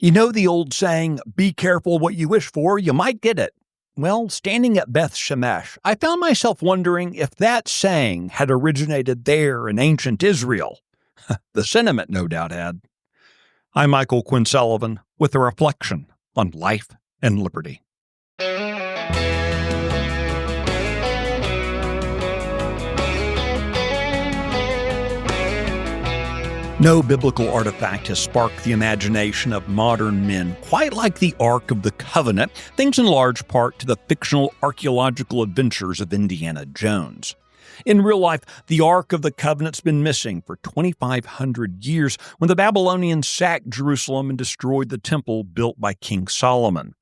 You know the old saying, be careful what you wish for, you might get it. Well, standing at Beth Shemesh, I found myself wondering if that saying had originated there in ancient Israel. The sentiment no doubt had. I'm Michael Quinn Sullivan with a reflection on life and liberty. No biblical artifact has sparked the imagination of modern men quite like the Ark of the Covenant, thanks in large part to the fictional archaeological adventures of Indiana Jones. In real life, the Ark of the Covenant's been missing for 2,500 years when the Babylonians sacked Jerusalem and destroyed the temple built by King Solomon.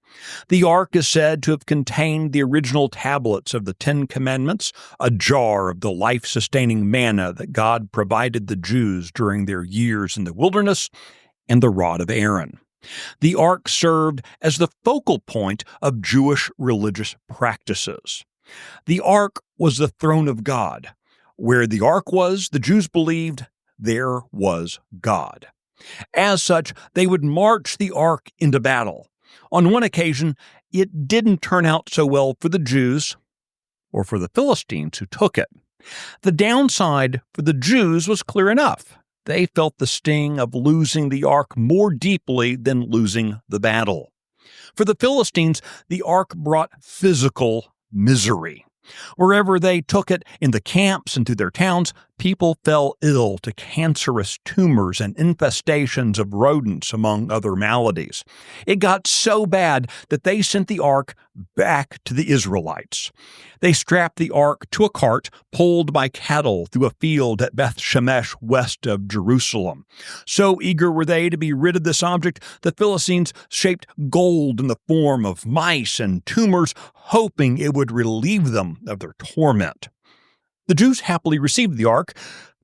The Ark is said to have contained the original tablets of the Ten Commandments, a jar of the life-sustaining manna that God provided the Jews during their years in the wilderness, and the rod of Aaron. The Ark served as the focal point of Jewish religious practices. The Ark was the throne of God. Where the Ark was, the Jews believed there was God. As such, they would march the Ark into battle. On one occasion, it didn't turn out so well for the Jews or for the Philistines who took it. The downside for the Jews was clear enough. They felt the sting of losing the Ark more deeply than losing the battle. For the Philistines, the Ark brought physical misery. Wherever they took it, in the camps and through their towns, people fell ill to cancerous tumors and infestations of rodents, among other maladies. It got so bad that they sent the Ark back to the Israelites. They strapped the Ark to a cart pulled by cattle through a field at Beth Shemesh west of Jerusalem. So eager were they to be rid of this object, the Philistines shaped gold in the form of mice and tumors, hoping it would relieve them of their torment. The Jews happily received the Ark,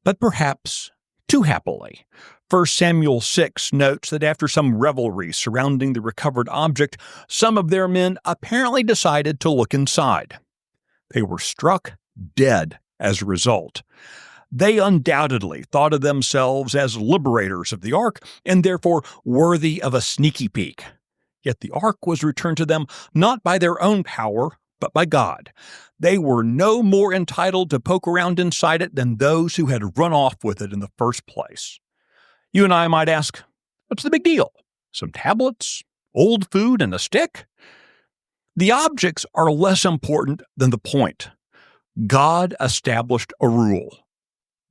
but perhaps too happily. 1 Samuel 6 notes that after some revelry surrounding the recovered object, some of their men apparently decided to look inside. They were struck dead as a result. They undoubtedly thought of themselves as liberators of the Ark and therefore worthy of a sneaky peek. Yet the Ark was returned to them not by their own power, but by God. They were no more entitled to poke around inside it than those who had run off with it in the first place. You and I might ask, what's the big deal? Some tablets, old food, and a stick? The objects are less important than the point. God established a rule.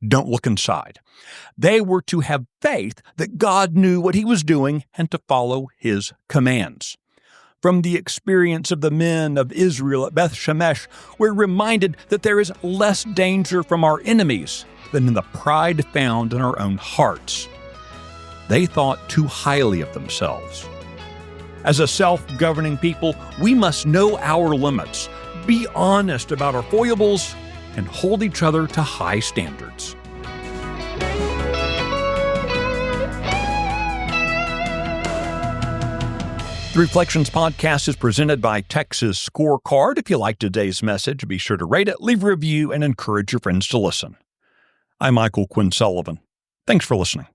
Don't look inside. They were to have faith that God knew what he was doing and to follow his commands. From the experience of the men of Israel at Beth Shemesh, we're reminded that there is less danger from our enemies than in the pride found in our own hearts. They thought too highly of themselves. As a self-governing people, we must know our limits, be honest about our foibles, and hold each other to high standards. The Reflections Podcast is presented by Texas Scorecard. If you like today's message, be sure to rate it, leave a review, and encourage your friends to listen. I'm Michael Quinn Sullivan. Thanks for listening.